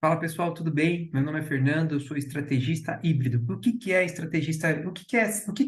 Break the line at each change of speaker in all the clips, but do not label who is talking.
Fala pessoal, tudo bem? Meu nome é Fernando, eu sou estrategista híbrido. O que é estrategista? O que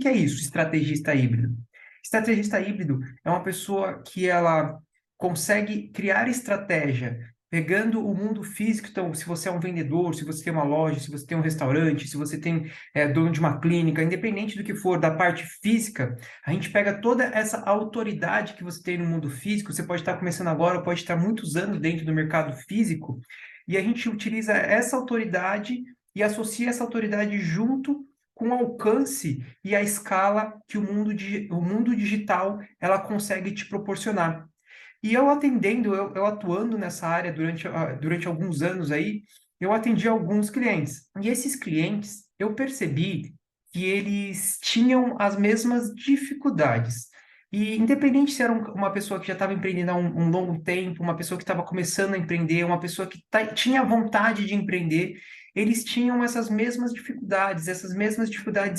é isso, estrategista híbrido? Estrategista híbrido é uma pessoa que ela consegue criar estratégia pegando o mundo físico. Então, se você é um vendedor, se você tem uma loja, se você tem um restaurante, se você tem dono de uma clínica, independente do que for da parte física, a gente pega toda essa autoridade que você tem no mundo físico. Você pode estar começando agora, ou pode estar muitos anos dentro do mercado físico e a gente utiliza essa autoridade e associa essa autoridade junto com o alcance e a escala que o mundo digital ela consegue te proporcionar. E eu atendendo, eu atuando nessa área durante alguns anos aí, eu atendi alguns clientes. E esses clientes, eu percebi que eles tinham as mesmas dificuldades. E independente se era uma pessoa que já estava empreendendo há um longo tempo, uma pessoa que estava começando a empreender, uma pessoa que tinha vontade de empreender, eles tinham essas mesmas dificuldades.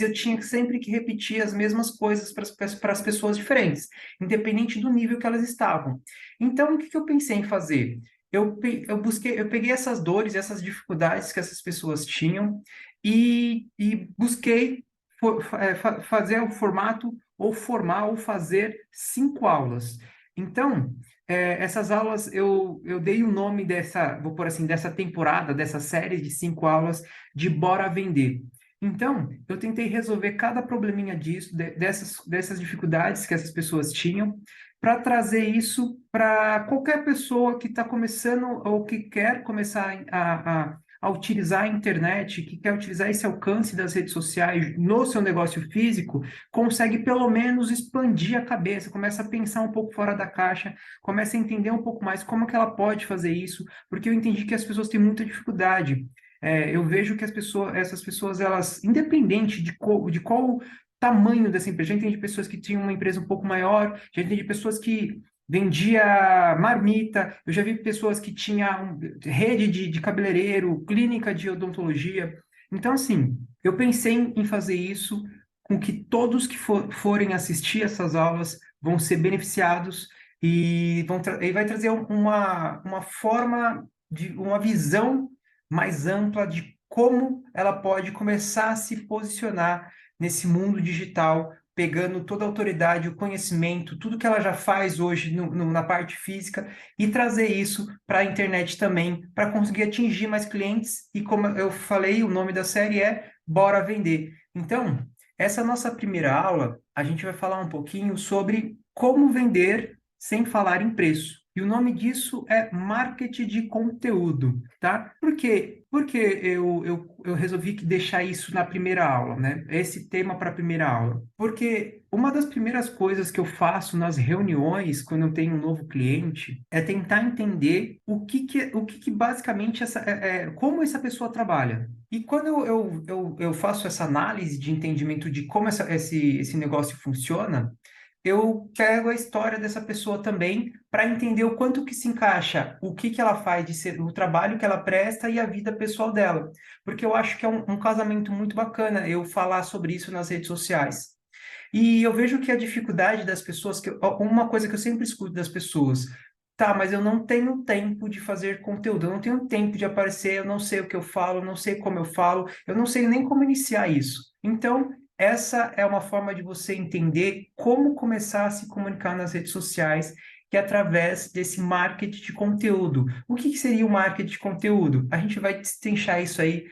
Eu tinha sempre que repetir as mesmas coisas para as pessoas diferentes, independente do nível que elas estavam. Então, o que que eu pensei em fazer? Eu peguei essas dores, essas dificuldades que essas pessoas tinham e busquei fazer o formato ou formar ou fazer 5 aulas. Então, essas aulas eu dei o nome dessa, vou por assim, dessa temporada, dessa série de 5 aulas de Bora Vender. Então, eu tentei resolver cada probleminha dessas dificuldades que essas pessoas tinham, para trazer isso para qualquer pessoa que está começando ou que quer começar a utilizar a internet, que quer utilizar esse alcance das redes sociais no seu negócio físico, consegue pelo menos expandir a cabeça, começa a pensar um pouco fora da caixa, começa a entender um pouco mais como que ela pode fazer isso, porque eu entendi que as pessoas têm muita dificuldade. Eu vejo que essas pessoas, elas, independente de qual tamanho dessa empresa. Já entendi pessoas que tinham uma empresa um pouco maior, já entendi pessoas que vendia marmita, eu já vi pessoas que tinham rede de cabeleireiro, clínica de odontologia. Então, assim, eu pensei em fazer isso com que todos que forem assistir essas aulas vão ser beneficiados e vai trazer uma forma uma visão mais ampla de como ela pode começar a se posicionar nesse mundo digital, pegando toda a autoridade, o conhecimento, tudo que ela já faz hoje na parte física e trazer isso para a internet também, para conseguir atingir mais clientes. E como eu falei, o nome da série é Bora Vender. Então, essa nossa primeira aula, a gente vai falar um pouquinho sobre como vender sem falar em preço. E o nome disso é marketing de conteúdo, tá? Por quê? Porque eu resolvi deixar isso na primeira aula, né? Esse tema para a primeira aula. Porque uma das primeiras coisas que eu faço nas reuniões, quando eu tenho um novo cliente, é tentar entender o que basicamente como essa pessoa trabalha. E quando eu faço essa análise de entendimento de como esse negócio funciona, eu pego a história dessa pessoa também para entender o quanto que se encaixa o que que ela faz de ser, o trabalho que ela presta e a vida pessoal dela. Porque eu acho que é um casamento muito bacana eu falar sobre isso nas redes sociais. E eu vejo que a dificuldade das pessoas, uma coisa que eu sempre escuto das pessoas, tá, mas eu não tenho tempo de fazer conteúdo, eu não tenho tempo de aparecer, eu não sei o que eu falo, eu não sei como eu falo, eu não sei nem como iniciar isso. Então, essa é uma forma de você entender como começar a se comunicar nas redes sociais, que é através desse marketing de conteúdo. O que que seria o marketing de conteúdo? A gente vai destrinchar isso aí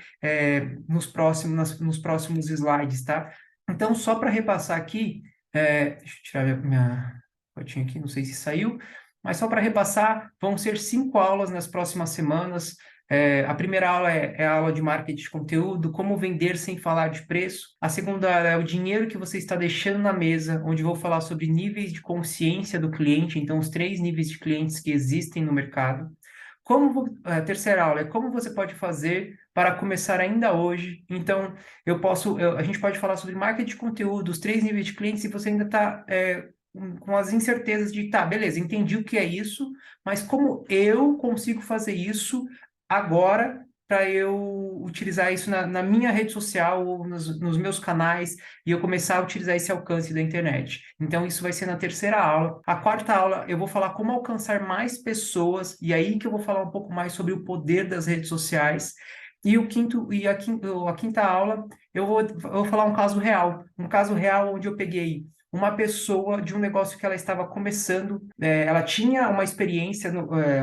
nos próximos slides, tá? Então, só para repassar aqui, deixa eu tirar minha fotinha aqui, não sei se saiu, mas só para repassar, vão ser 5 aulas nas próximas semanas. A primeira aula é a aula de marketing de conteúdo, como vender sem falar de preço. A segunda é o dinheiro que você está deixando na mesa, onde vou falar sobre níveis de consciência do cliente, então os 3 níveis de clientes que existem no mercado. A terceira aula é como você pode fazer para começar ainda hoje. Então, a gente pode falar sobre marketing de conteúdo, os 3 níveis de clientes, se você ainda está com as incertezas de, tá, beleza, entendi o que é isso, mas como eu consigo fazer isso agora, para eu utilizar isso na minha rede social ou nos meus canais e eu começar a utilizar esse alcance da internet. Então, isso vai ser na terceira aula. A quarta aula, eu vou falar como alcançar mais pessoas, e aí que eu vou falar um pouco mais sobre o poder das redes sociais. E a quinta aula, eu vou falar um caso real onde eu peguei uma pessoa de um negócio que ela estava começando, ela tinha uma experiência,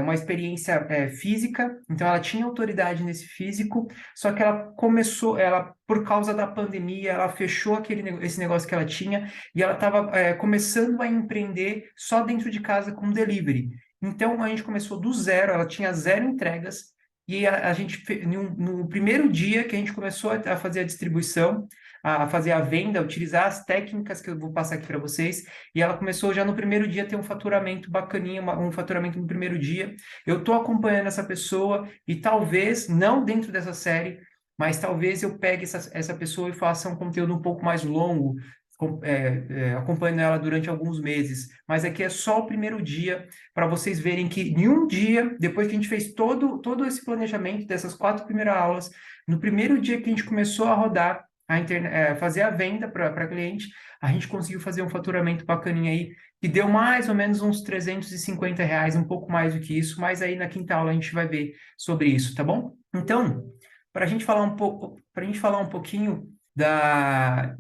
uma experiência física, então ela tinha autoridade nesse físico, só que ela começou, ela, por causa da pandemia, ela fechou esse negócio que ela tinha e ela estava começando a empreender só dentro de casa com delivery. Então a gente começou do zero, ela tinha zero entregas. E a gente, no primeiro dia que a gente começou a fazer a distribuição, a fazer a venda, a utilizar as técnicas que eu vou passar aqui para vocês. E ela começou já no primeiro dia a ter um faturamento bacaninha, um faturamento no primeiro dia. Eu estou acompanhando essa pessoa e talvez, não dentro dessa série, mas talvez eu pegue essa pessoa e faça um conteúdo um pouco mais longo, acompanhando ela durante alguns meses. Mas aqui é só o primeiro dia, para vocês verem que em um dia, depois que a gente fez todo esse planejamento dessas 4 primeiras aulas, no primeiro dia que a gente começou a rodar, fazer a venda para cliente, a gente conseguiu fazer um faturamento bacaninha aí, que deu mais ou menos uns R$ 350, um pouco mais do que isso, mas aí na quinta aula a gente vai ver sobre isso, tá bom? Então, para a gente falar um pouco, para a gente falar um pouquinho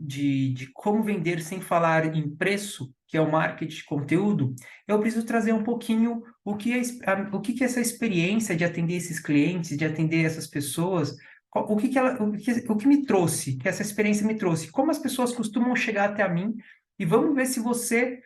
de como vender sem falar em preço, que é o marketing de conteúdo, eu preciso trazer um pouquinho o que é essa experiência de atender esses clientes, de atender essas pessoas, o que me trouxe, que essa experiência me trouxe, como as pessoas costumam chegar até a mim, e vamos ver se você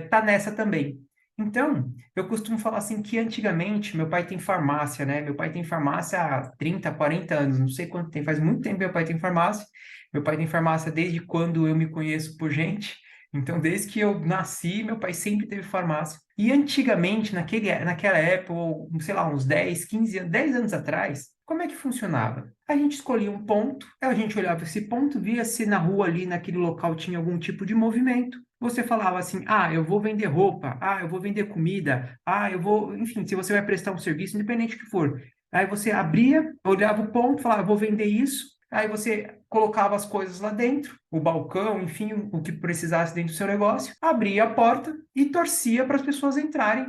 tá nessa também. Então, eu costumo falar assim que antigamente, meu pai tem farmácia, né? Meu pai tem farmácia há 30, 40 anos, não sei quanto tempo, faz muito tempo que meu pai tem farmácia. Meu pai tem farmácia desde quando eu me conheço por gente. Então, desde que eu nasci, meu pai sempre teve farmácia. E antigamente, naquela época, ou, sei lá, uns 10, 15 anos, 10 anos atrás, como é que funcionava? A gente escolhia um ponto, a gente olhava esse ponto, via se na rua ali, naquele local, tinha algum tipo de movimento. Você falava assim, ah, eu vou vender roupa, ah, eu vou vender comida, ah, eu vou... Enfim, se você vai prestar um serviço, independente do que for. Aí você abria, olhava o ponto, falava, eu vou vender isso. Aí você colocava as coisas lá dentro, o balcão, enfim, o que precisasse dentro do seu negócio, abria a porta e torcia para as pessoas entrarem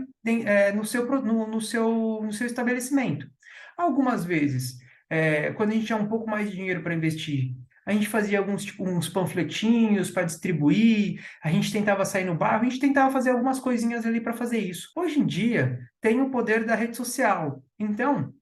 no seu estabelecimento. Algumas vezes, quando a gente tinha um pouco mais de dinheiro para investir, a gente fazia alguns tipo, uns panfletinhos para distribuir, a gente tentava sair no bairro, a gente tentava fazer algumas coisinhas ali para fazer isso. Hoje em dia, tem o poder da rede social. Então,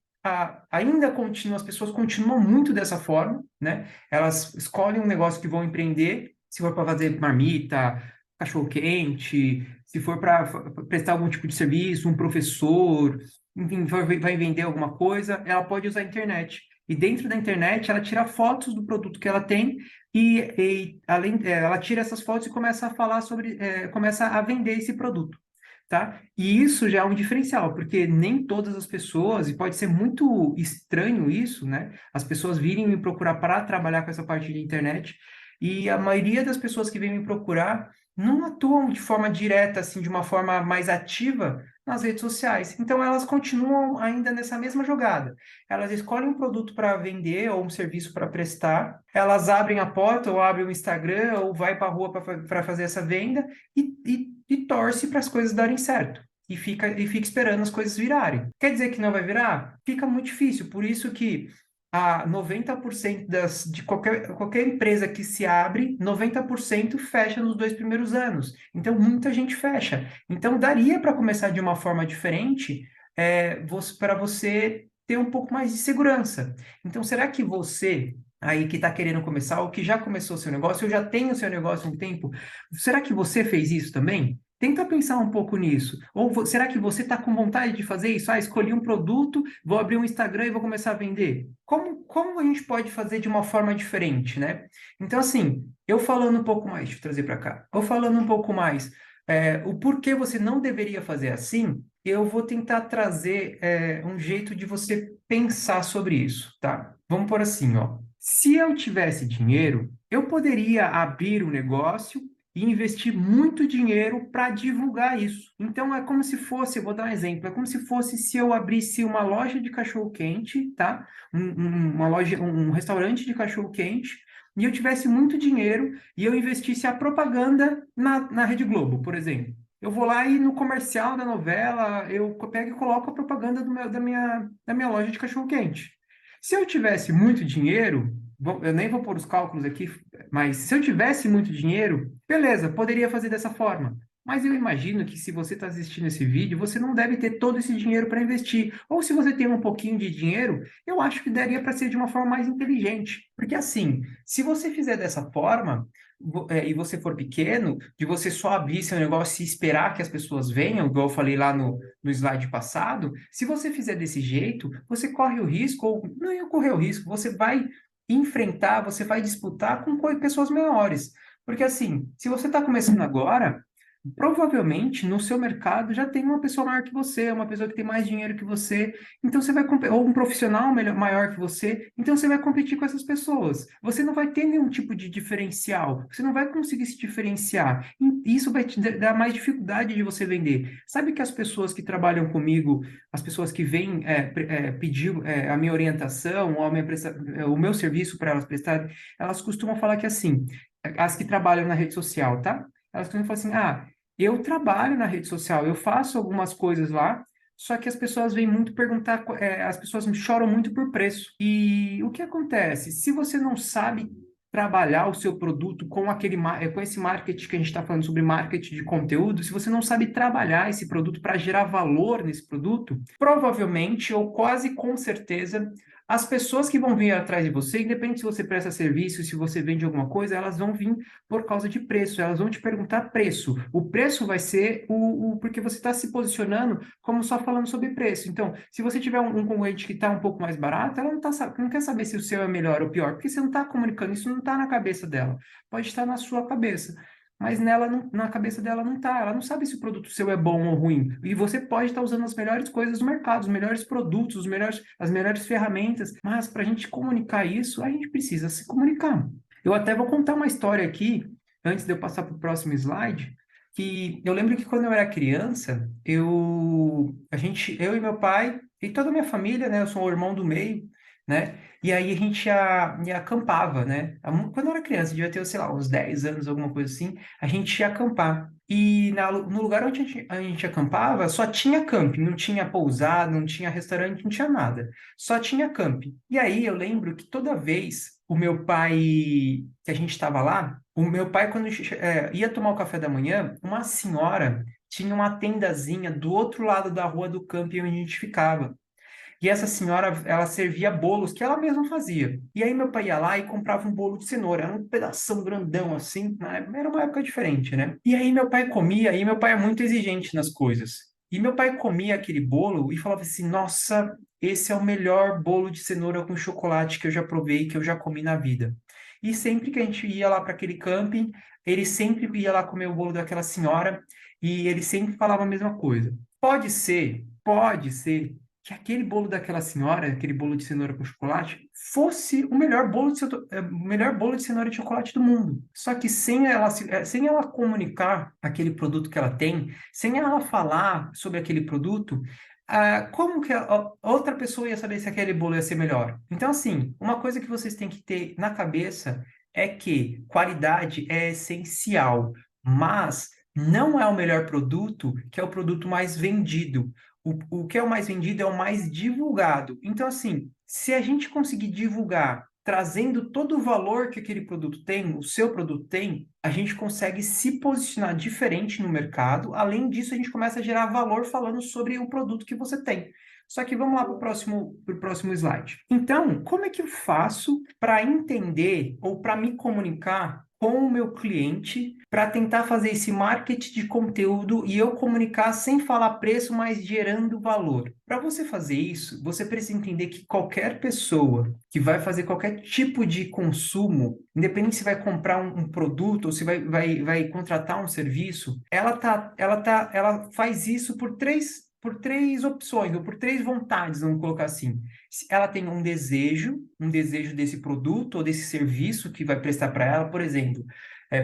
ainda continua, as pessoas continuam muito dessa forma, né? Elas escolhem um negócio que vão empreender, se for para fazer marmita, cachorro-quente, se for para prestar algum tipo de serviço, um professor, enfim, vai vender alguma coisa, ela pode usar a internet. E dentro da internet, ela tira fotos do produto que ela tem ela tira essas fotos e começa a falar começa a vender esse produto, tá? E isso já é um diferencial, porque nem todas as pessoas, e pode ser muito estranho isso, né? As pessoas virem me procurar para trabalhar com essa parte de internet, e a maioria das pessoas que vêm me procurar não atuam de forma direta, assim, de uma forma mais ativa nas redes sociais. Então, elas continuam ainda nessa mesma jogada. Elas escolhem um produto para vender ou um serviço para prestar, elas abrem a porta ou abrem o Instagram ou vai para a rua para fazer essa venda e torce para as coisas darem certo. E fica esperando as coisas virarem. Quer dizer que não vai virar? Fica muito difícil. Por isso que a 90% de qualquer empresa que se abre, 90% fecha nos 2 primeiros anos. Então, muita gente fecha. Então, daria para começar de uma forma diferente, para você ter um pouco mais de segurança. Então, será que você aí que está querendo começar, ou que já começou o seu negócio, ou já tem o seu negócio há um tempo, será que você fez isso também? Tenta pensar um pouco nisso. Ou será que você está com vontade de fazer isso? Ah, escolhi um produto, vou abrir um Instagram e vou começar a vender. Como a gente pode fazer de uma forma diferente, né? Então, assim, eu falando um pouco mais, deixa eu trazer para cá, eu falando um pouco mais, o porquê você não deveria fazer assim, eu vou tentar trazer um jeito de você pensar sobre isso, tá? Vamos por assim, ó. Se eu tivesse dinheiro, eu poderia abrir um negócio e investir muito dinheiro para divulgar isso. Então é como se fosse, eu vou dar um exemplo, é como se fosse se eu abrisse uma loja de cachorro-quente, tá? Uma loja, um restaurante de cachorro-quente, e eu tivesse muito dinheiro e eu investisse a propaganda na Rede Globo, por exemplo. Eu vou lá e no comercial da novela, eu pego e coloco a propaganda da minha loja de cachorro-quente. Se eu tivesse muito dinheiro, eu nem vou pôr os cálculos aqui, mas se eu tivesse muito dinheiro, beleza, poderia fazer dessa forma. Mas eu imagino que se você está assistindo esse vídeo, você não deve ter todo esse dinheiro para investir. Ou se você tem um pouquinho de dinheiro, eu acho que daria para ser de uma forma mais inteligente. Porque assim, se você fizer dessa forma, e você for pequeno, de você só abrir seu negócio e esperar que as pessoas venham, igual eu falei lá no slide passado, se você fizer desse jeito, você corre o risco, ou não ia correr o risco, você vai enfrentar, você vai disputar com pessoas maiores. Porque assim, se você está começando agora, provavelmente no seu mercado já tem uma pessoa maior que você, uma pessoa que tem mais dinheiro que você, então você vai ou um profissional maior que você, então você vai competir com essas pessoas. Você não vai ter nenhum tipo de diferencial, você não vai conseguir se diferenciar. E isso vai te dar mais dificuldade de você vender. Sabe que as pessoas que trabalham comigo, as pessoas que vêm pedir a minha orientação ou o meu serviço para elas prestarem, elas costumam falar que assim, as que trabalham na rede social, tá? Elas costumam falar assim, eu trabalho na rede social, eu faço algumas coisas lá, só que as pessoas vêm muito perguntar, as pessoas me choram muito por preço. E o que acontece? Se você não sabe trabalhar o seu produto com esse marketing que a gente está falando sobre marketing de conteúdo, se você não sabe trabalhar esse produto para gerar valor nesse produto, provavelmente ou quase com certeza as pessoas que vão vir atrás de você, independente se você presta serviço, se você vende alguma coisa, elas vão vir por causa de preço, elas vão te perguntar preço. O preço vai ser porque você está se posicionando como só falando sobre preço. Então, se você tiver um concorrente que está um pouco mais barato, ela não quer saber se o seu é melhor ou pior, porque você não está comunicando, isso não está na cabeça dela. Pode estar na sua cabeça. Mas na cabeça dela não está. Ela não sabe se o produto seu é bom ou ruim. E você pode estar usando as melhores coisas do mercado, os melhores produtos, as melhores ferramentas. Mas para a gente comunicar isso, a gente precisa se comunicar. Eu até vou contar uma história aqui, antes de eu passar para o próximo slide, que eu lembro que quando eu era criança, eu e meu pai e toda a minha família, né, eu sou o irmão do meio, né, e aí a gente ia acampava, né, quando eu era criança, devia ter, sei lá, uns 10 anos, alguma coisa assim, a gente ia acampar. E no lugar onde a gente acampava, só tinha camping, não tinha pousada, não tinha restaurante, não tinha nada. Só tinha camping. E aí eu lembro que toda vez o meu pai, que a gente estava lá, o meu pai, quando ia tomar o café da manhã, uma senhora tinha uma tendazinha do outro lado da rua do camping onde a gente ficava. E essa senhora, ela servia bolos que ela mesma fazia. E aí meu pai ia lá e comprava um bolo de cenoura, era um pedação grandão assim, né? Era uma época diferente, né? E aí meu pai comia, e meu pai é muito exigente nas coisas. E meu pai comia aquele bolo e falava assim: Nossa, esse é o melhor bolo de cenoura com chocolate que eu já provei, que eu já comi na vida. E sempre que a gente ia lá para aquele camping, ele sempre ia lá comer o bolo daquela senhora e ele sempre falava a mesma coisa. Pode ser que aquele bolo daquela senhora, aquele bolo de cenoura com chocolate, fosse o melhor o melhor bolo de cenoura e chocolate do mundo. Só que sem ela comunicar aquele produto que ela tem, sem ela falar sobre aquele produto, como que a outra pessoa ia saber se aquele bolo ia ser melhor? Então, assim, uma coisa que vocês têm que ter na cabeça é que qualidade é essencial, mas não é o melhor produto que é o produto mais vendido. O que é o mais vendido é o mais divulgado. Então, assim, se a gente conseguir divulgar trazendo todo o valor que aquele produto tem, o seu produto tem, a gente consegue se posicionar diferente no mercado. Além disso, a gente começa a gerar valor falando sobre o produto que você tem. Só que vamos lá para o próximo slide. Então, como é que eu faço para entender ou para me comunicar com o meu cliente para tentar fazer esse marketing de conteúdo e eu comunicar sem falar preço, mas gerando valor? Para você fazer isso, você precisa entender que qualquer pessoa que vai fazer qualquer tipo de consumo, independente se vai comprar um produto ou se vai contratar um serviço, ela faz isso por três opções, ou por três vontades, vamos colocar assim. Ela tem um desejo desse produto ou desse serviço que vai prestar para ela, por exemplo.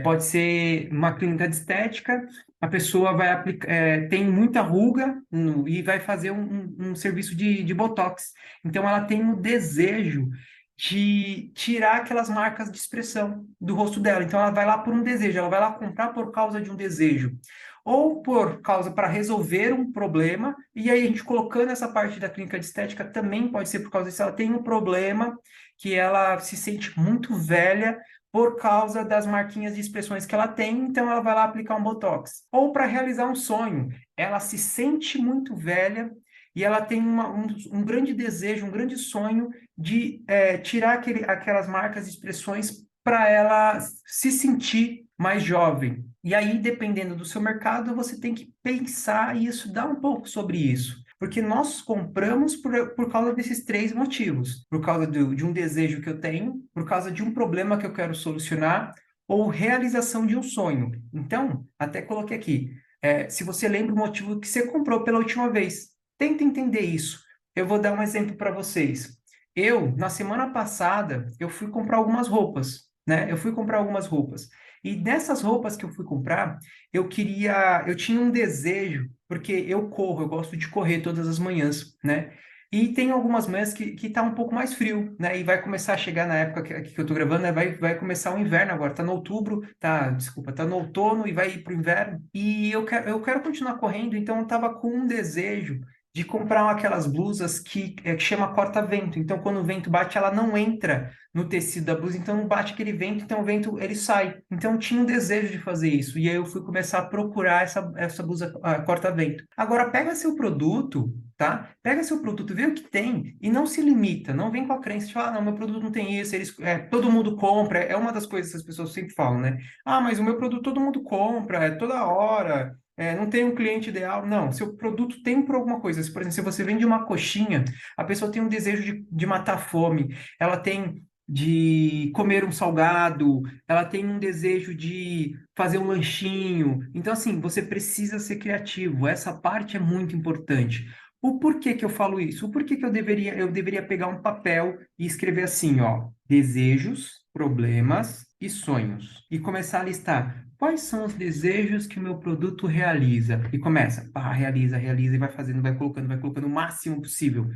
Pode ser uma clínica de estética, a pessoa vai aplicar, tem muita ruga e vai fazer um serviço de Botox. Então, ela tem um desejo de tirar aquelas marcas de expressão do rosto dela. Então, ela vai lá por um desejo, ela vai lá comprar por causa de um desejo. Ou por causa para resolver um problema, e aí a gente colocando essa parte da clínica de estética também pode ser por causa disso. Ela tem um problema que ela se sente muito velha por causa das marquinhas de expressões que ela tem, então ela vai lá aplicar um Botox. Ou para realizar um sonho, ela se sente muito velha e ela tem um grande desejo, um grande sonho de tirar aquelas marcas de expressões para ela se sentir mais jovem. E aí, dependendo do seu mercado, você tem que pensar e estudar um pouco sobre isso. Porque nós compramos por causa desses três motivos. Por causa de um desejo que eu tenho, por causa de um problema que eu quero solucionar, ou realização de um sonho. Então, até coloquei aqui, se você lembra o motivo que você comprou pela última vez, tenta entender isso. Eu vou dar um exemplo para vocês. Na semana passada, eu fui comprar algumas roupas, né? Eu fui comprar algumas roupas. E dessas roupas que eu fui comprar, eu tinha um desejo, porque eu corro, eu gosto de correr todas as manhãs, né? E tem algumas manhãs que tá um pouco mais frio, né? E vai começar a chegar na época que eu tô gravando, né? Vai começar o inverno agora, tá no outubro, desculpa, tá no outono e vai ir pro inverno. E eu quero continuar correndo, então eu tava com um desejo de comprar aquelas blusas que chama corta-vento. Então, quando o vento bate, ela não entra no tecido da blusa, então não bate aquele vento, então o vento ele sai. Então, eu tinha um desejo de fazer isso, e aí eu fui começar a procurar essa blusa corta-vento. Agora, pega seu produto, tá? Pega seu produto, vê o que tem, e não se limita, não vem com a crença de falar, não, meu produto não tem isso, todo mundo compra, é uma das coisas que as pessoas sempre falam, né? Ah, mas o meu produto todo mundo compra, toda hora, não tem um cliente ideal. Não, seu produto tem por alguma coisa. Por exemplo, se você vende uma coxinha, a pessoa tem um desejo de matar a fome, ela tem de comer um salgado, ela tem um desejo de fazer um lanchinho. Então, assim, você precisa ser criativo. Essa parte é muito importante. O porquê que eu falo isso? O porquê que eu deveria pegar um papel e escrever assim, ó, desejos, problemas e sonhos. E começar a listar quais são os desejos que o meu produto realiza. E começa, pá, realiza, realiza, e vai fazendo, vai colocando o máximo possível.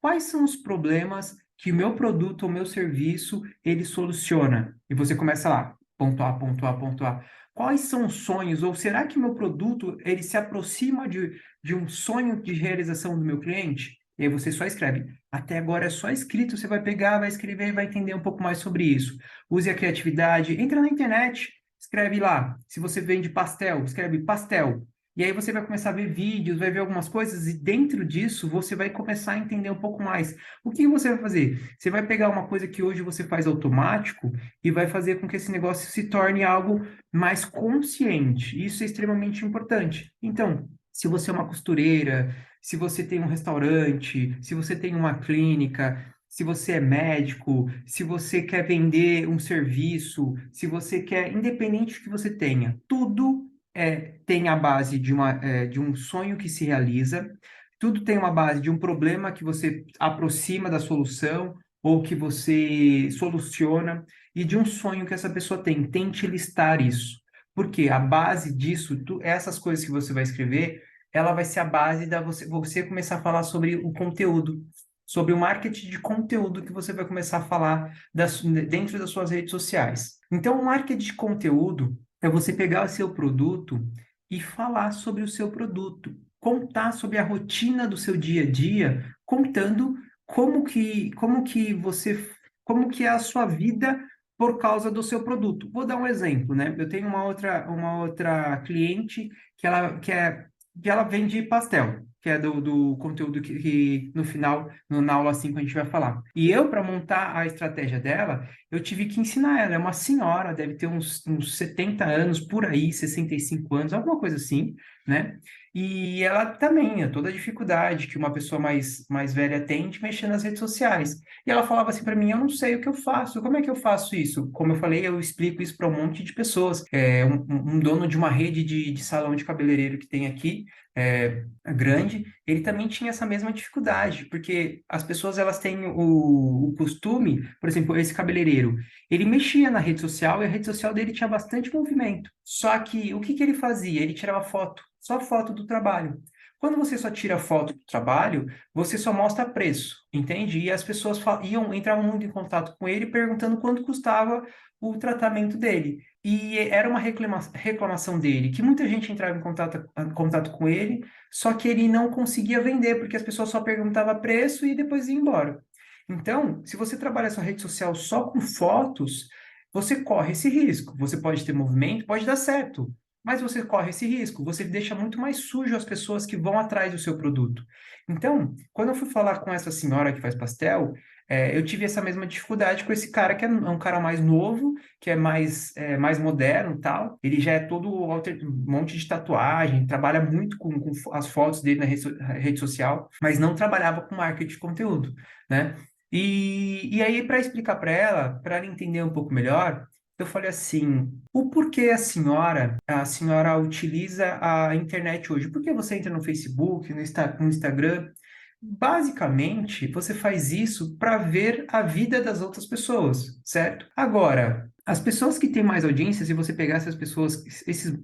Quais são os problemas que o meu produto ou meu serviço ele soluciona? E você começa lá, pontuar, pontuar, pontuar. Quais são os sonhos? Ou será que o meu produto ele se aproxima de um sonho de realização do meu cliente? E aí você só escreve. Até agora é só escrito, você vai pegar, vai escrever e vai entender um pouco mais sobre isso. Use a criatividade, entra na internet, escreve lá. Se você vende pastel, escreve pastel. E aí você vai começar a ver vídeos, vai ver algumas coisas, e dentro disso você vai começar a entender um pouco mais. O que você vai fazer? Você vai pegar uma coisa que hoje você faz automático e vai fazer com que esse negócio se torne algo mais consciente. Isso é extremamente importante. Então, se você é uma costureira, se você tem um restaurante, se você tem uma clínica, se você é médico, se você quer vender um serviço, se você quer, independente do que você tenha, tudo tem a base de um sonho que se realiza, tudo tem uma base de um problema que você aproxima da solução ou que você soluciona e de um sonho que essa pessoa tem. Tente listar isso. Porque a base disso, essas coisas que você vai escrever, ela vai ser a base da você começar a falar sobre o conteúdo, sobre o marketing de conteúdo que você vai começar a falar dentro das suas redes sociais. Então, o marketing de conteúdo é você pegar o seu produto e falar sobre o seu produto, contar sobre a rotina do seu dia a dia, contando como que é a sua vida por causa do seu produto. Vou dar um exemplo, né? Eu tenho uma outra cliente que ela vende pastel, que é do conteúdo que no final, na aula 5 a gente vai falar. E eu, para montar a estratégia dela, eu tive que ensinar ela. É uma senhora, deve ter uns 70 anos, por aí, 65 anos, alguma coisa assim, né? E ela também, toda a dificuldade que uma pessoa mais velha tem de mexer nas redes sociais. E ela falava assim para mim: eu não sei o que eu faço, como é que eu faço isso? Como eu falei, eu explico isso para um monte de pessoas. Um dono de uma rede de salão de cabeleireiro que tem aqui, grande, ele também tinha essa mesma dificuldade, porque as pessoas elas têm o costume, por exemplo, esse cabeleireiro, ele mexia na rede social e a rede social dele tinha bastante movimento. Só que o que que ele fazia? Ele tirava foto, só foto do trabalho. Quando você só tira foto do trabalho, você só mostra preço, entende? E as pessoas entravam muito em contato com ele perguntando quanto custava o tratamento dele. E era uma reclamação dele, que muita gente entrava em contato com ele, só que ele não conseguia vender, porque as pessoas só perguntavam preço e depois iam embora. Então, se você trabalha sua rede social só com fotos, você corre esse risco. Você pode ter movimento, pode dar certo, mas você corre esse risco. Você deixa muito mais sujo as pessoas que vão atrás do seu produto. Então, quando eu fui falar com essa senhora que faz pastel, eu tive essa mesma dificuldade com esse cara que é um cara mais novo, que é mais moderno e tal. Ele já é todo um monte de tatuagem, trabalha muito com as fotos dele na rede social, mas não trabalhava com marketing de conteúdo, né? E aí, para explicar para ela entender um pouco melhor, eu falei assim: o porquê a senhora utiliza a internet hoje? Por que você entra no Facebook, no Instagram? Basicamente, você faz isso para ver a vida das outras pessoas, certo? Agora, as pessoas que têm mais audiência, se você pegar essas pessoas,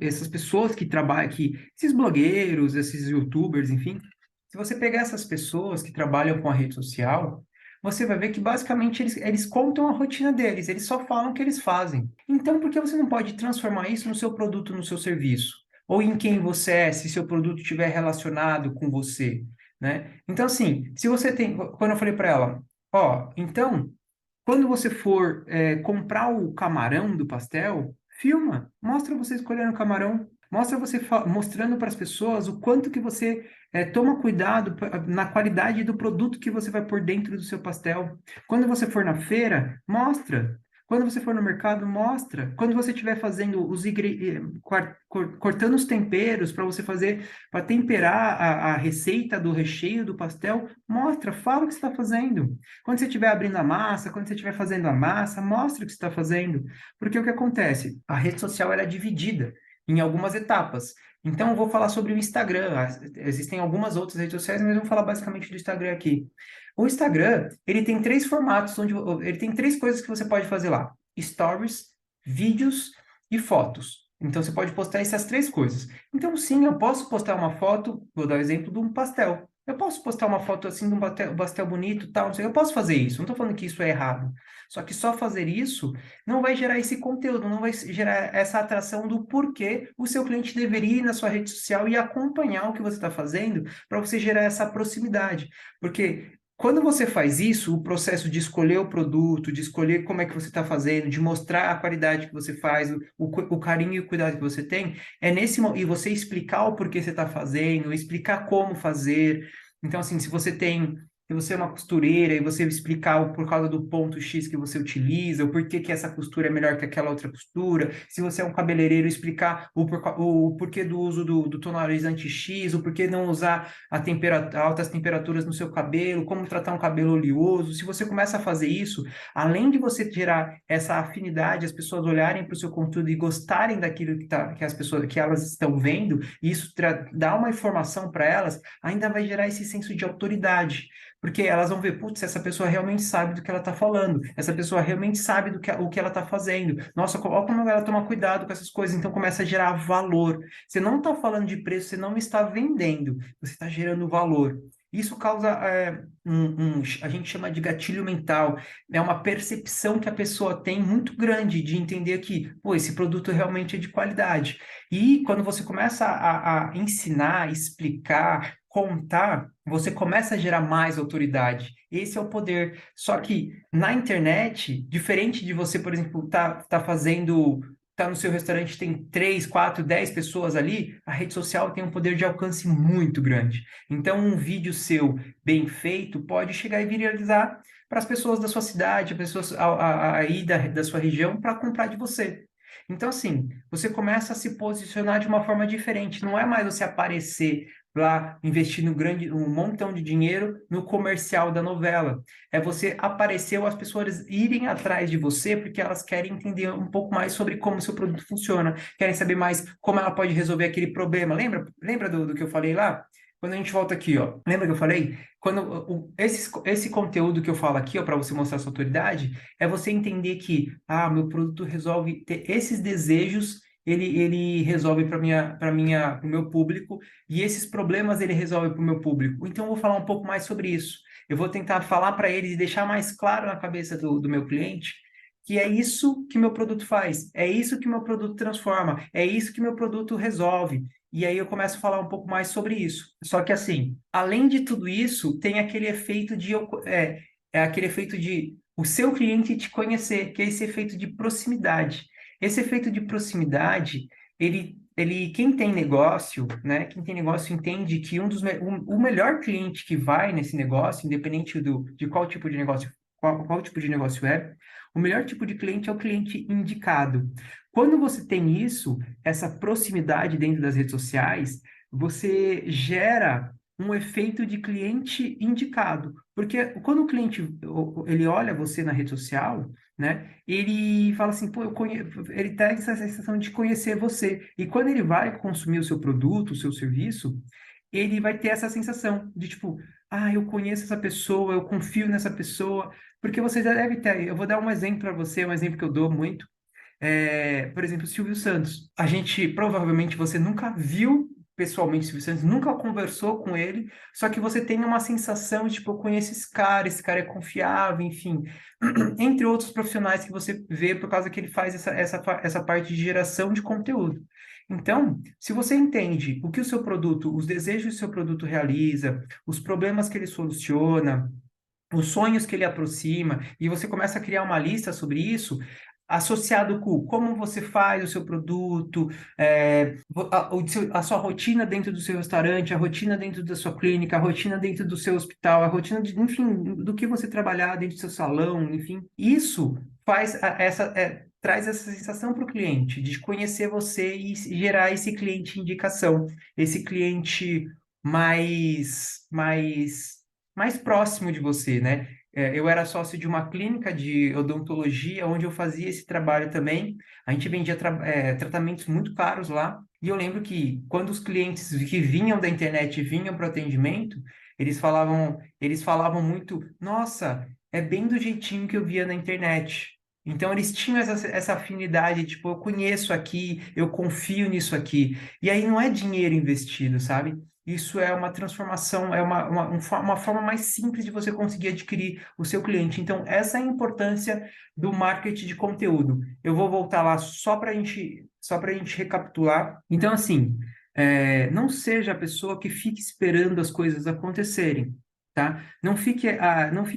essas pessoas que trabalham aqui, esses blogueiros, esses YouTubers, enfim, se você pegar essas pessoas que trabalham com a rede social, você vai ver que basicamente eles contam a rotina deles, eles só falam o que eles fazem. Então, por que você não pode transformar isso no seu produto, no seu serviço? Ou em quem você é, se seu produto estiver relacionado com você, né? Então, assim, se você tem. Quando eu falei para ela, ó, então, quando você for comprar o camarão do pastel, filma, mostra você escolhendo o camarão, mostra você mostrando para as pessoas o quanto que você toma cuidado na qualidade do produto que você vai pôr dentro do seu pastel. Quando você for na feira, mostra. Quando você for no mercado, mostra. Quando você estiver fazendo cortando os temperos para você fazer, para temperar a receita do recheio do pastel, mostra, fala o que você está fazendo. Quando você estiver abrindo a massa, quando você estiver fazendo a massa, mostre o que você está fazendo. Porque o que acontece? A rede social ela é dividida em algumas etapas. Então, eu vou falar sobre o Instagram. Existem algumas outras redes sociais, mas eu vou falar basicamente do Instagram aqui. O Instagram, ele tem três formatos, ele tem três coisas que você pode fazer lá: stories, vídeos e fotos. Então, você pode postar essas três coisas. Então, sim, eu posso postar uma foto, vou dar o exemplo de um pastel. Eu posso postar uma foto assim de um pastel bonito, tal, não sei. Eu posso fazer isso. Não estou falando que isso é errado. Só que só fazer isso não vai gerar esse conteúdo, não vai gerar essa atração do porquê o seu cliente deveria ir na sua rede social e acompanhar o que você está fazendo para você gerar essa proximidade. Porque quando você faz isso, o processo de escolher o produto, de escolher como é que você está fazendo, de mostrar a qualidade que você faz, o carinho e o cuidado que você tem, e você explicar o porquê você está fazendo, explicar como fazer. Então, assim, se você é uma costureira e você explicar por causa do ponto X que você utiliza, o porquê que essa costura é melhor que aquela outra costura, se você é um cabeleireiro, explicar o porquê do uso do tonalizante X, o porquê não usar altas temperaturas no seu cabelo, como tratar um cabelo oleoso. Se você começa a fazer isso, além de você gerar essa afinidade, as pessoas olharem para o seu conteúdo e gostarem daquilo que elas estão vendo, e isso dá uma informação para elas, ainda vai gerar esse senso de autoridade. Porque elas vão ver, putz, essa pessoa realmente sabe do que ela está falando, essa pessoa realmente sabe o que ela está fazendo. Nossa, olha como ela toma cuidado com essas coisas, então começa a gerar valor. Você não está falando de preço, você não está vendendo, você está gerando valor. Isso causa, a gente chama de gatilho mental, é uma percepção que a pessoa tem muito grande de entender que, pô, esse produto realmente é de qualidade. E quando você começa a ensinar, explicar, contar, você começa a gerar mais autoridade. Esse é o poder. Só que na internet, diferente de você, por exemplo, tá no seu restaurante, tem 3, 4, 10 pessoas ali, a rede social tem um poder de alcance muito grande. Então, um vídeo seu bem feito pode chegar e viralizar para as pessoas da sua cidade, pessoas aí da sua região, para comprar de você. Então, assim, você começa a se posicionar de uma forma diferente. Não é mais você aparecer lá investindo um montão de dinheiro no comercial da novela. É você aparecer ou as pessoas irem atrás de você porque elas querem entender um pouco mais sobre como o seu produto funciona, querem saber mais como ela pode resolver aquele problema. Lembra do que eu falei lá? Quando a gente volta aqui, ó, lembra que eu falei? Quando esse conteúdo que eu falo aqui, ó, para você mostrar sua autoridade, é você entender que, meu produto resolve ter esses desejos, ele resolve para o meu público, e esses problemas ele resolve para o meu público. Então, eu vou falar um pouco mais sobre isso. Eu vou tentar falar para eles e deixar mais claro na cabeça do meu cliente que é isso que meu produto faz, é isso que meu produto transforma, é isso que meu produto resolve. E aí eu começo a falar um pouco mais sobre isso. Só que assim, além de tudo isso, tem aquele efeito é aquele efeito de o seu cliente te conhecer, que é esse efeito de proximidade. Esse efeito de proximidade, quem tem negócio, né? Quem tem negócio entende que o melhor cliente que vai nesse negócio, independente de qual tipo de negócio, qual tipo de negócio é, o melhor tipo de cliente é o cliente indicado. Quando você tem isso, essa proximidade dentro das redes sociais, você gera um efeito de cliente indicado. Porque quando o cliente ele olha você na rede social, né, ele fala assim, pô, ele tem essa sensação de conhecer você. E quando ele vai consumir o seu produto, o seu serviço, ele vai ter essa sensação de tipo, eu conheço essa pessoa, eu confio nessa pessoa, porque você já deve ter. Eu vou dar um exemplo para você, um exemplo que eu dou muito. Por exemplo, Silvio Santos. A gente, provavelmente, você nunca viu pessoalmente o Silvio Santos, nunca conversou com ele, só que você tem uma sensação de, tipo, eu conheço esse cara é confiável, enfim. Entre outros profissionais que você vê por causa que ele faz essa parte de geração de conteúdo. Então, se você entende o que o seu produto, os desejos que o seu produto realiza, os problemas que ele soluciona, os sonhos que ele aproxima, e você começa a criar uma lista sobre isso, associado com como você faz o seu produto, a sua rotina dentro do seu restaurante, a rotina dentro da sua clínica, a rotina dentro do seu hospital, a rotina enfim, do que você trabalhar dentro do seu salão, enfim. Isso traz essa sensação para o cliente de conhecer você e gerar esse cliente indicação, esse cliente mais próximo de você, né? Eu era sócio de uma clínica de odontologia, onde eu fazia esse trabalho também. A gente vendia tratamentos muito caros lá. E eu lembro que quando os clientes que vinham da internet vinham para o atendimento, eles falavam muito, nossa, é bem do jeitinho que eu via na internet. Então, eles tinham essa afinidade, tipo, eu conheço aqui, eu confio nisso aqui. E aí não é dinheiro investido, sabe? Isso é uma transformação, é uma forma mais simples de você conseguir adquirir o seu cliente. Então, essa é a importância do marketing de conteúdo. Eu vou voltar lá só para a gente recapitular. Então, assim, não seja a pessoa que fique esperando as coisas acontecerem. Tá? Não fique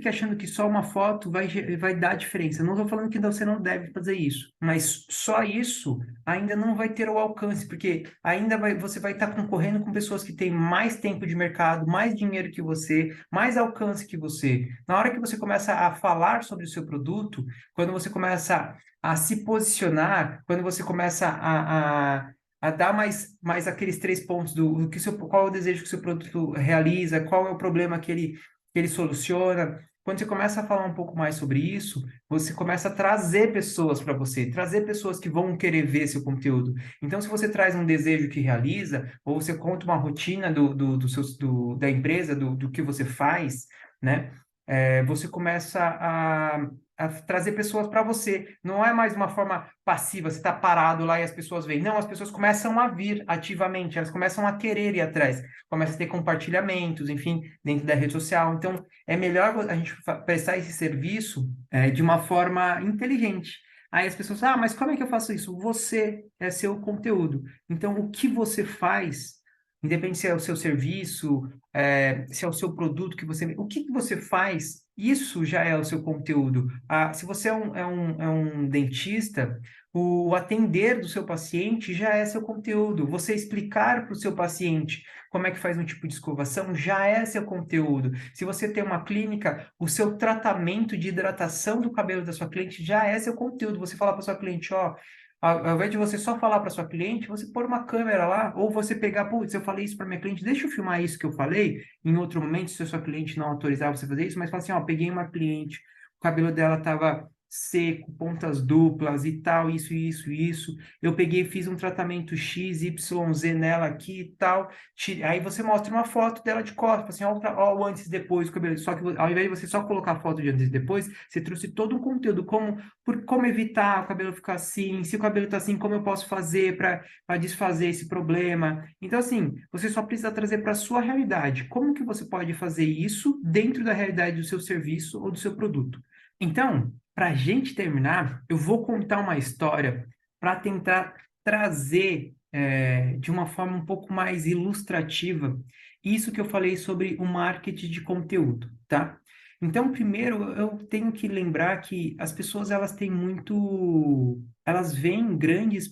achando que só uma foto vai dar diferença. Não estou falando que você não deve fazer isso, mas só isso ainda não vai ter o alcance, porque você vai estar concorrendo com pessoas que têm mais tempo de mercado, mais dinheiro que você, mais alcance que você. Na hora que você começa a falar sobre o seu produto, quando você começa a se posicionar, quando você começa a dar mais aqueles 3 pontos qual é o desejo que o seu produto realiza, qual é o problema que ele soluciona. Quando você começa a falar um pouco mais sobre isso, você começa a trazer pessoas para você, trazer pessoas que vão querer ver seu conteúdo. Então, se você traz um desejo que realiza, ou você conta uma rotina da empresa, do que você faz, né? Você começa a trazer pessoas para você. Não é mais uma forma passiva, você está parado lá e as pessoas vêm. Não, as pessoas começam a vir ativamente, elas começam a querer ir atrás, começam a ter compartilhamentos, enfim, dentro da rede social. Então, é melhor a gente prestar esse serviço de uma forma inteligente. Aí as pessoas, mas como é que eu faço isso? Você é seu conteúdo. Então, o que você faz, independente se é o seu serviço, se é o seu produto o que que você faz, isso já é o seu conteúdo. Se você é um dentista, o atender do seu paciente já é seu conteúdo. Você explicar para o seu paciente como é que faz um tipo de escovação já é seu conteúdo. Se você tem uma clínica, o seu tratamento de hidratação do cabelo da sua cliente já é seu conteúdo. Você fala para sua cliente, ó, Ao invés de você só falar para sua cliente, você pôr uma câmera lá, ou você pegar, putz, eu falei isso para minha cliente, deixa eu filmar isso que eu falei, em outro momento, se a sua cliente não autorizar você fazer isso, mas fala assim, ó, peguei uma cliente, o cabelo dela estava seco, pontas duplas e tal, isso. Eu peguei, fiz um tratamento X, Y, Z nela aqui e tal. Aí você mostra uma foto dela de costas, assim, ó, o antes e depois, o cabelo. Só que ao invés de você só colocar a foto de antes e depois, você trouxe todo um conteúdo, como evitar o cabelo ficar assim, se o cabelo está assim, como eu posso fazer para desfazer esse problema. Então, assim, você só precisa trazer para a sua realidade. Como que você pode fazer isso dentro da realidade do seu serviço ou do seu produto? Então, para a gente terminar, eu vou contar uma história para tentar trazer de uma forma um pouco mais ilustrativa isso que eu falei sobre o marketing de conteúdo, tá? Então, primeiro, eu tenho que lembrar que as pessoas elas têm muito, elas veem grandes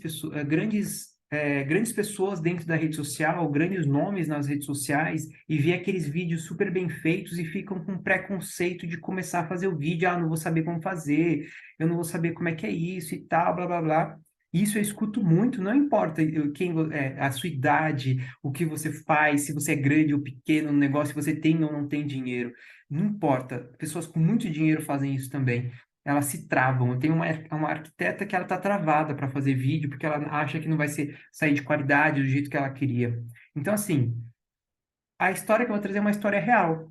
pessoas dentro da rede social, grandes nomes nas redes sociais e vê aqueles vídeos super bem feitos e ficam com preconceito de começar a fazer o vídeo, não vou saber como fazer, eu não vou saber como é que é isso e tal, blá blá blá. Isso eu escuto muito, não importa a sua idade, o que você faz, se você é grande ou pequeno no negócio, se você tem ou não tem dinheiro. Não importa, pessoas com muito dinheiro fazem isso também. Elas se travam. Eu tenho uma arquiteta que ela está travada para fazer vídeo porque ela acha que não vai sair de qualidade do jeito que ela queria. Então, assim, a história que eu vou trazer é uma história real.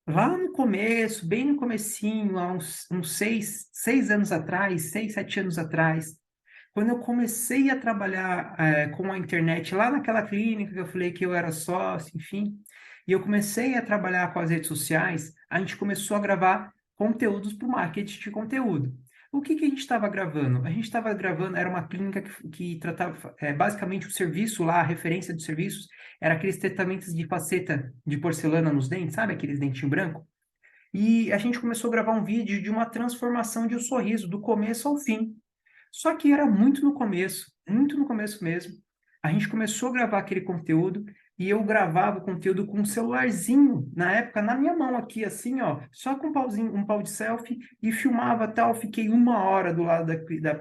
Lá no começo, bem no comecinho, há uns 6 anos atrás, 6, 7 anos atrás, quando eu comecei a trabalhar com a internet lá naquela clínica que eu falei que eu era sócio, enfim, e eu comecei a trabalhar com as redes sociais, a gente começou a gravar conteúdos para o marketing de conteúdo. O que que a gente estava gravando? A gente estava gravando, era uma clínica que tratava, basicamente o serviço lá, a referência dos serviços, era aqueles tratamentos de faceta de porcelana nos dentes, sabe aqueles dentinhos brancos? E a gente começou a gravar um vídeo de uma transformação de um sorriso, do começo ao fim. Só que era muito no começo mesmo. A gente começou a gravar aquele conteúdo e eu gravava o conteúdo com um celularzinho, na época, na minha mão aqui, assim, ó, só com um pau de selfie e filmava tal. Fiquei 1 hora do lado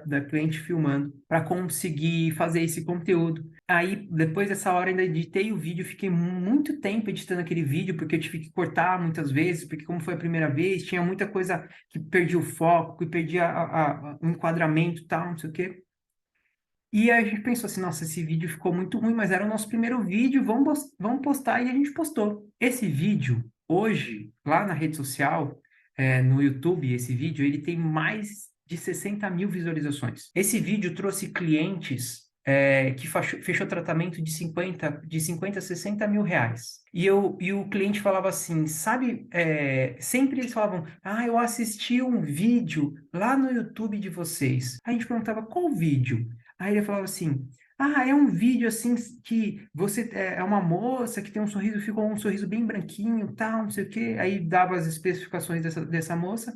da cliente filmando para conseguir fazer esse conteúdo. Aí, depois dessa hora, ainda editei o vídeo, fiquei muito tempo editando aquele vídeo, porque eu tive que cortar muitas vezes, porque como foi a primeira vez, tinha muita coisa que perdia o foco, que perdia o enquadramento e tal, não sei o quê. E aí a gente pensou assim, nossa, esse vídeo ficou muito ruim, mas era o nosso primeiro vídeo, vamos postar, e a gente postou. Esse vídeo, hoje, lá na rede social, no YouTube, esse vídeo, ele tem mais de 60 mil visualizações. Esse vídeo trouxe clientes que fechou tratamento de cinquenta a 60 mil reais. E o cliente falava assim, sabe, sempre eles falavam, eu assisti um vídeo lá no YouTube de vocês. Aí a gente perguntava, qual vídeo? Aí ele falava assim, é um vídeo assim que você é uma moça que tem um sorriso, ficou um sorriso bem branquinho, tal, não sei o quê. Aí dava as especificações dessa moça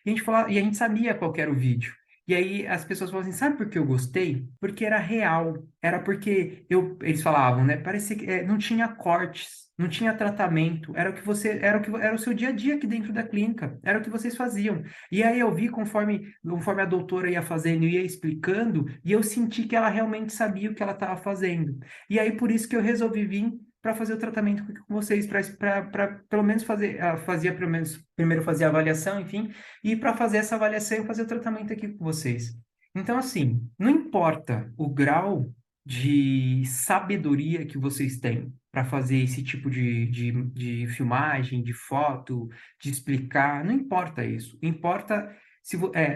e a gente falava, e a gente sabia qual que era o vídeo. E aí as pessoas falavam assim, sabe por que eu gostei? Porque era real. Era porque eles falavam, né? Parecia que não tinha cortes, não tinha tratamento. Era o seu dia a dia aqui dentro da clínica. Era o que vocês faziam. E aí eu vi conforme a doutora ia fazendo, ia explicando, e eu senti que ela realmente sabia o que ela estava fazendo. E aí por isso que eu resolvi vir para fazer o tratamento com vocês, para pelo menos fazer, fazia pelo menos, primeiro fazer a avaliação, enfim, e para fazer essa avaliação e fazer o tratamento aqui com vocês. Então, assim, não importa o grau de sabedoria que vocês têm para fazer esse tipo de filmagem, de foto, de explicar, não importa isso. Importa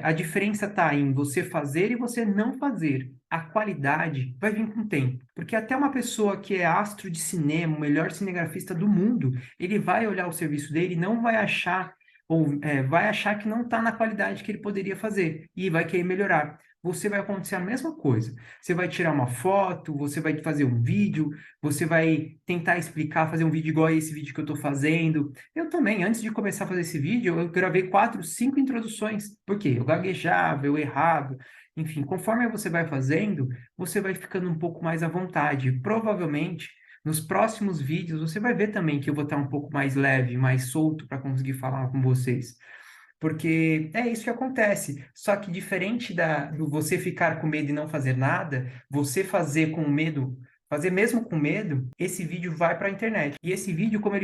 a diferença está em você fazer e você não fazer. A qualidade vai vir com o tempo. Porque até uma pessoa que é astro de cinema, o melhor cinegrafista do mundo, ele vai olhar o serviço dele e não vai achar, ou vai achar que não está na qualidade que ele poderia fazer e vai querer melhorar. Você vai acontecer a mesma coisa. Você vai tirar uma foto, você vai fazer um vídeo, você vai tentar explicar, fazer um vídeo igual a esse vídeo que eu estou fazendo. Eu também, antes de começar a fazer esse vídeo, eu gravei 4, 5 introduções. Por quê? Eu gaguejava, eu errava. Enfim, conforme você vai fazendo, você vai ficando um pouco mais à vontade. Provavelmente, nos próximos vídeos, você vai ver também que eu vou estar um pouco mais leve, mais solto para conseguir falar com vocês. Porque é isso que acontece. Só que diferente do você ficar com medo e não fazer nada, você fazer com medo, fazer mesmo com medo, esse vídeo vai para a internet. E esse vídeo, como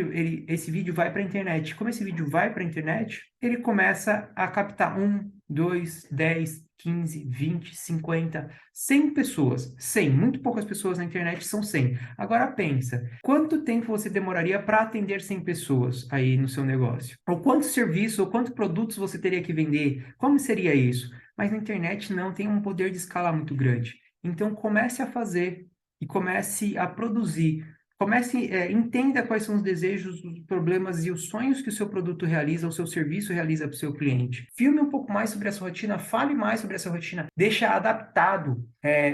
esse vídeo vai para a internet, como esse vídeo vai para a internet, ele começa a captar 1, 2, 10, 15, 20, 50, 100 pessoas. 100, muito poucas pessoas na internet são 100. Agora pensa, quanto tempo você demoraria para atender 100 pessoas aí no seu negócio? Ou quantos serviços, ou quantos produtos você teria que vender? Como seria isso? Mas na internet não, tem um poder de escala muito grande. Então comece a fazer e comece a produzir. Comece, entenda quais são os desejos, os problemas e os sonhos que o seu produto realiza, o seu serviço realiza para o seu cliente. Filme um pouco mais sobre essa rotina, fale mais sobre essa rotina, deixa adaptado.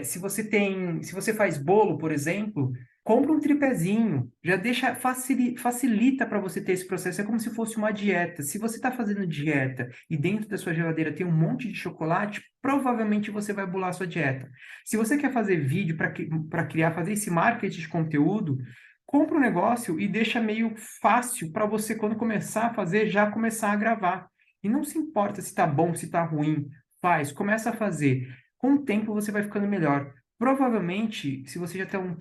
Se você faz bolo, por exemplo, compra um tripézinho, já deixa, facilita para você ter esse processo. É como se fosse uma dieta. Se você está fazendo dieta e dentro da sua geladeira tem um monte de chocolate, provavelmente você vai bular a sua dieta. Se você quer fazer vídeo para criar, fazer esse marketing de conteúdo, compra um negócio e deixa meio fácil para você, quando começar a fazer, já começar a gravar. E não se importa se está bom, se está ruim, faz, começa a fazer. Com o tempo você vai ficando melhor. Provavelmente, se você já tem um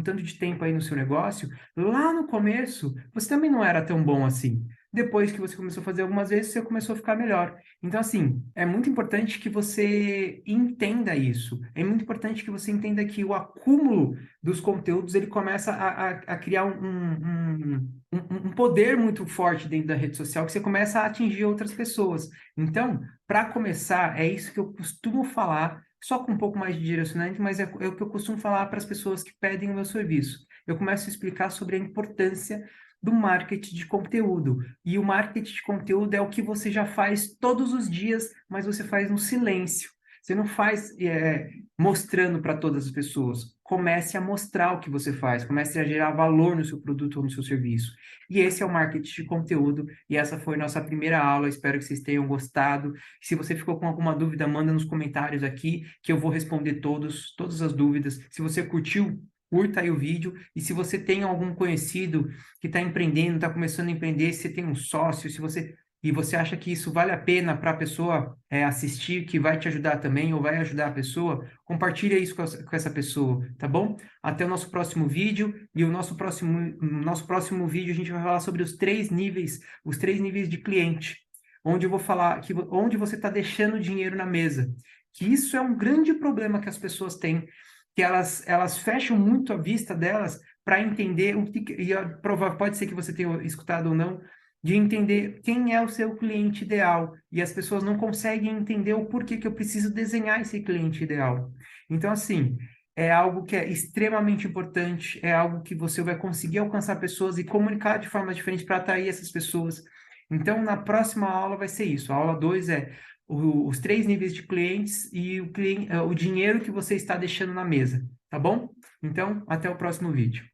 tanto de tempo aí no seu negócio, lá no começo, você também não era tão bom assim. Depois que você começou a fazer algumas vezes, você começou a ficar melhor. Então, assim, é muito importante que você entenda isso. É muito importante que você entenda que o acúmulo dos conteúdos, ele começa a criar um poder muito forte dentro da rede social, que você começa a atingir outras pessoas. Então, para começar, é isso que eu costumo falar, só com um pouco mais de direcionamento, mas é o que eu costumo falar para as pessoas que pedem o meu serviço. Eu começo a explicar sobre a importância do marketing de conteúdo. E o marketing de conteúdo é o que você já faz todos os dias, mas você faz no silêncio. Você não faz mostrando para todas as pessoas. Comece a mostrar o que você faz, comece a gerar valor no seu produto ou no seu serviço. E esse é o marketing de conteúdo, e essa foi nossa primeira aula. Espero que vocês tenham gostado. Se você ficou com alguma dúvida, manda nos comentários aqui, que eu vou responder todas as dúvidas. Se você curtiu, curta aí o vídeo. E se você tem algum conhecido que está empreendendo, está começando a empreender, se você tem um sócio, e você acha que isso vale a pena para a pessoa assistir, que vai te ajudar também, ou vai ajudar a pessoa, compartilha isso com essa pessoa, tá bom? Até o nosso próximo vídeo, e no nosso próximo vídeo a gente vai falar sobre os três níveis de cliente, onde eu vou falar onde você está deixando dinheiro na mesa, que isso é um grande problema que as pessoas têm, que elas fecham muito a vista delas para entender pode ser que você tenha escutado ou não, de entender quem é o seu cliente ideal. E as pessoas não conseguem entender o porquê que eu preciso desenhar esse cliente ideal. Então, assim, é algo que é extremamente importante, é algo que você vai conseguir alcançar pessoas e comunicar de forma diferente para atrair essas pessoas. Então, na próxima aula vai ser isso. A aula 2 é os três níveis de clientes e o dinheiro que você está deixando na mesa, tá bom? Então, até o próximo vídeo.